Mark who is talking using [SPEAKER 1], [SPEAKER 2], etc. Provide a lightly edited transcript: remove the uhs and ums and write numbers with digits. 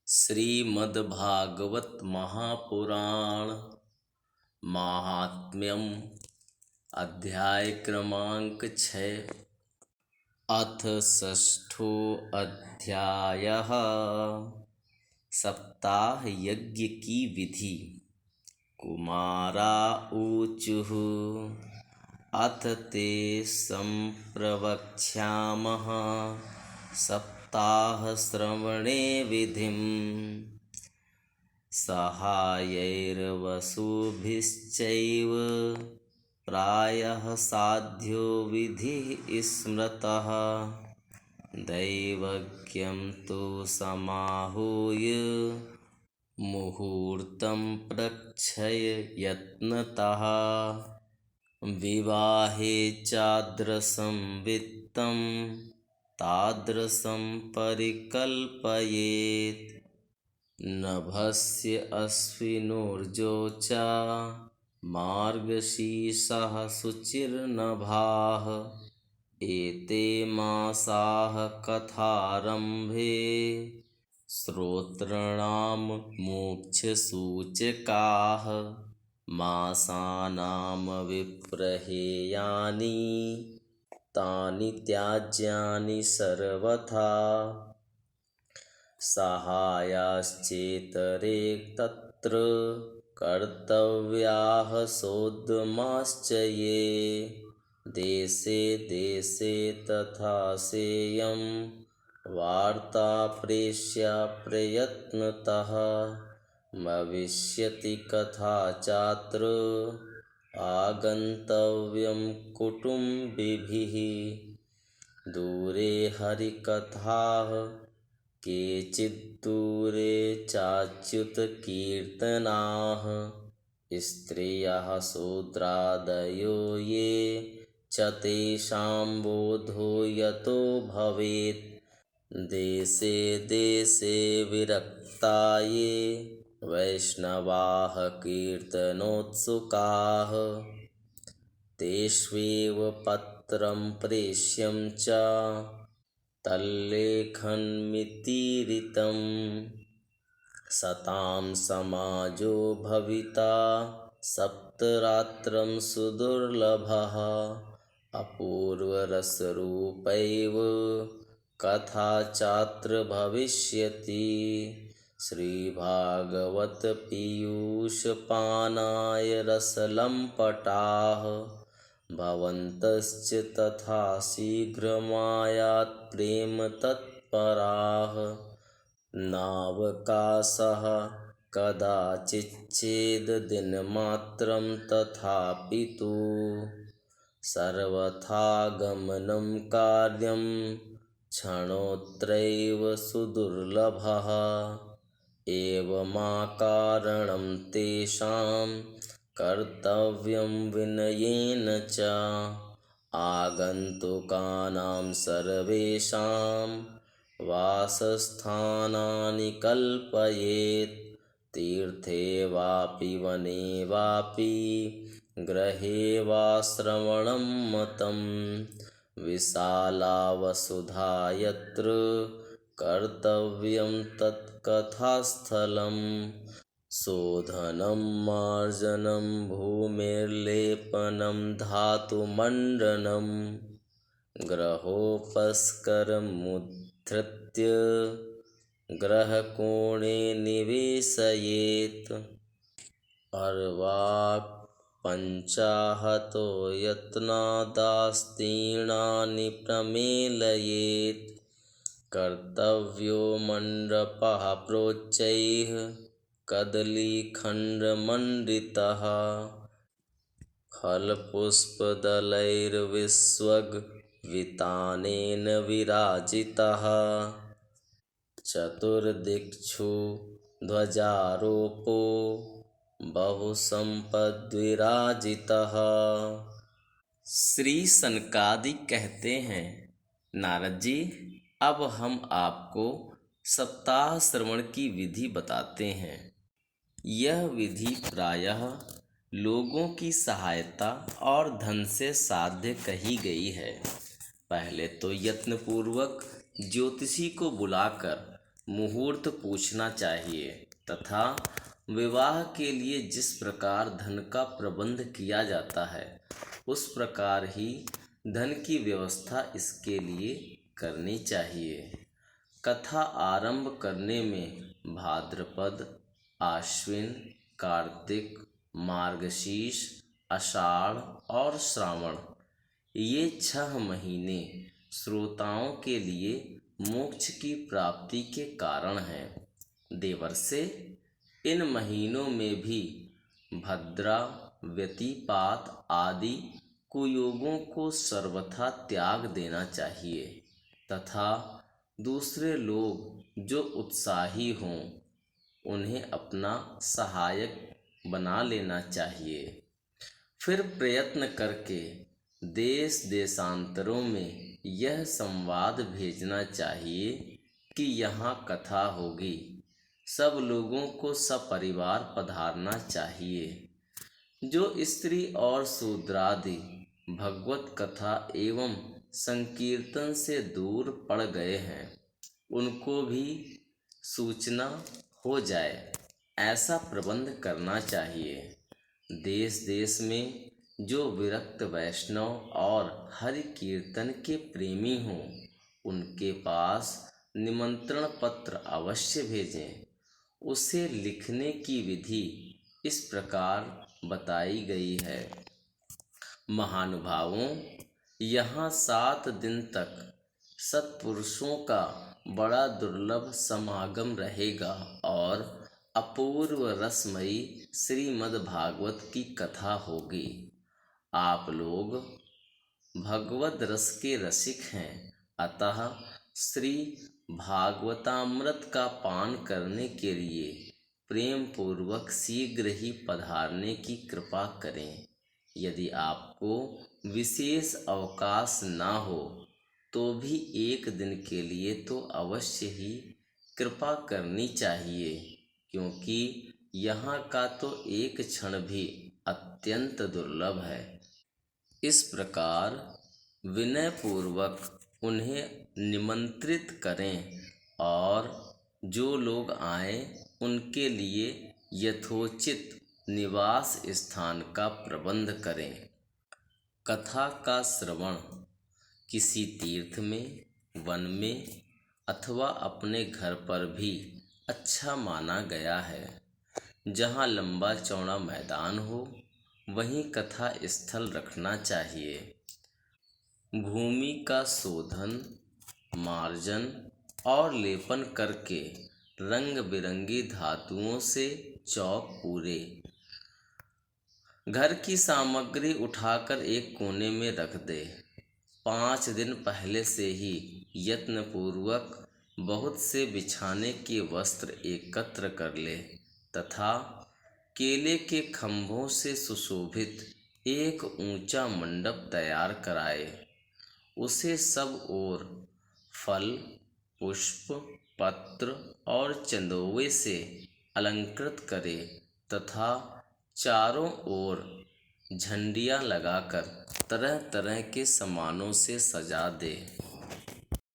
[SPEAKER 1] श्रीमद्भागवत महापुराण महात्म्यम अध्याय क्रमांक 6। अथ षष्ठोऽध्यायः। सप्ताह यज्ञ की विधि। कुमारा ऊचुः अथ ते संप्रवक्ष्यामः सप्ताह श्रवणे विधिम्। सहायैर्वसुभिश्चैव प्रायः साध्यो विधिः स्मृतः। दैवज्ञं तु समाहूय मुहूर्तं प्रक्षय यत्नतः। विवाहे चादृशं वित्तं तादृशं परिकल्पयेत्। नभस्य अश्विनोर्जोचा मार्गशीर्षः शुचिर्नभाः। एते मासाः कथारम्भे श्रोतॄणां मोक्षसूचकाः। मासानां विप्रहेयानि तानि त्याज्यानि सर्वथा। सहायाश्चेतरे तत्र कर्तव्याः सोद्यमाश्च ये। देशे देशे तथा सेयं वार्ता प्रेष्या प्रयत्नतः। भविष्यति कथा चात्र आगन्तव्यं कुटुम्बिभिः। दूरे हरिकथाः केचिद्दूरे चाच्युतकीर्तनाः। स्त्रियः शूद्रादयो ये च तेषां बोधो यतो भवेत्। देशे देशे विरक्ता ये वैष्णवाः कीर्तनोत्सुकाः। तेष्वेव पत्रं प्रेष्यं च तल्लेखन्मितीरितं। सतां समाजो भविता सप्तरात्रं सुदुर्लभः। अपूर्वरसरूपैव कथा चात्र भविष्यति। श्रीभागवत पीयूषपानाय रसलम्पटाः भवन्तश्च तथा शीघ्रमायात् प्रेम तत्पराः। नावकाशः कदाचिच्चेद् दिनमात्रं तथापि तु सर्वथा गमनं कार्यं क्षणोत्रैव सुदुर्लभः। एवमाकारणं तेषां कर्तव्यं विनयेन च। आगन्तुकानां सर्वेषां वासस्थानानि कल्पयेत्। तीर्थे वापि वने वापि गृहे वाश्रवणं मतं। विशाला वसुधा यत्र कर्तव्यं तत्कथास्थलम्। शोधनं मार्जनं भूमिर्लेपनं धातुमण्डनं। गृहोपस्करमुद्धृत्य गृहकोणे निवेशयेत्। अर्वाक् पञ्चाहतो यत्नादास्तीर्णानि प्रमेलयेत्। कर्तव्यो मण्डपः प्रोच्चैः कदलीखण्डमण्डितः। फलपुष्पदलैर्विष्वग्वितानेन विराजितः। चतुर्दिक्षु ध्वजारोपो बहुसम्पद्विराजितः। श्री सनकादिक कहते हैं, नारद जी, अब हम आपको सप्ताह श्रवण की विधि बताते हैं। यह विधि प्रायः लोगों की सहायता और धन से साध्य कही गई है। पहले तो यत्नपूर्वक ज्योतिषी को बुलाकर मुहूर्त पूछना चाहिए तथा विवाह के लिए जिस प्रकार धन का प्रबंध किया जाता है उस प्रकार ही धन की व्यवस्था इसके लिए करनी चाहिए। कथा आरंभ करने में भाद्रपद, आश्विन, कार्तिक, मार्गशीर्ष, आषाढ़ और श्रावण ये 6 महीने श्रोताओं के लिए मोक्ष की प्राप्ति के कारण हैं। देवर्षे इन महीनों में भी भद्रा, व्यतिपात आदि कुयोगों को सर्वथा त्याग देना चाहिए तथा दूसरे लोग जो उत्साही हों उन्हें अपना सहायक बना लेना चाहिए। फिर प्रयत्न करके देश देशांतरों में यह संवाद भेजना चाहिए कि यहाँ कथा होगी, सब लोगों को सपरिवार पधारना चाहिए। जो स्त्री और शूद्रादि भगवत कथा एवं संकीर्तन से दूर पड़ गए हैं उनको भी सूचना हो जाए, ऐसा प्रबंध करना चाहिए। देश देश में जो विरक्त वैष्णव और हरि कीर्तन के प्रेमी हों उनके पास निमंत्रण पत्र अवश्य भेजें। उसे लिखने की विधि इस प्रकार बताई गई है। महानुभावों, यहाँ 7 दिन तक सत्पुरुषों का बड़ा दुर्लभ समागम रहेगा और अपूर्व रसमयी श्रीमद् भागवत की कथा होगी। आप लोग भगवत रस के रसिक हैं, अतः श्री भागवतामृत का पान करने के लिए प्रेम पूर्वक शीघ्र ही पधारने की कृपा करें। यदि आपको विशेष अवकाश ना हो तो भी 1 दिन के लिए तो अवश्य ही कृपा करनी चाहिए, क्योंकि यहाँ का तो एक क्षण भी अत्यंत दुर्लभ है। इस प्रकार विनय पूर्वक उन्हें निमंत्रित करें और जो लोग आएं उनके लिए यथोचित निवास स्थान का प्रबंध करें। कथा का श्रवण किसी तीर्थ में, वन में अथवा अपने घर पर भी अच्छा माना गया है। जहाँ लंबा चौड़ा मैदान हो वहीं कथा स्थल रखना चाहिए। भूमि का शोधन, मार्जन और लेपन करके रंग बिरंगी धातुओं से चौक पूरे। घर की सामग्री उठाकर एक कोने में रख दे। 5 दिन पहले से ही यत्नपूर्वक बहुत से बिछाने के वस्त्र एकत्र कर ले तथा केले के खंभों से सुशोभित एक ऊंचा मंडप तैयार कराए। उसे सब ओर फल, पुष्प, पत्र और चंदोवे से अलंकृत करे तथा चारों ओर झंडियाँ लगाकर तरह तरह के सामानों से सजा दे।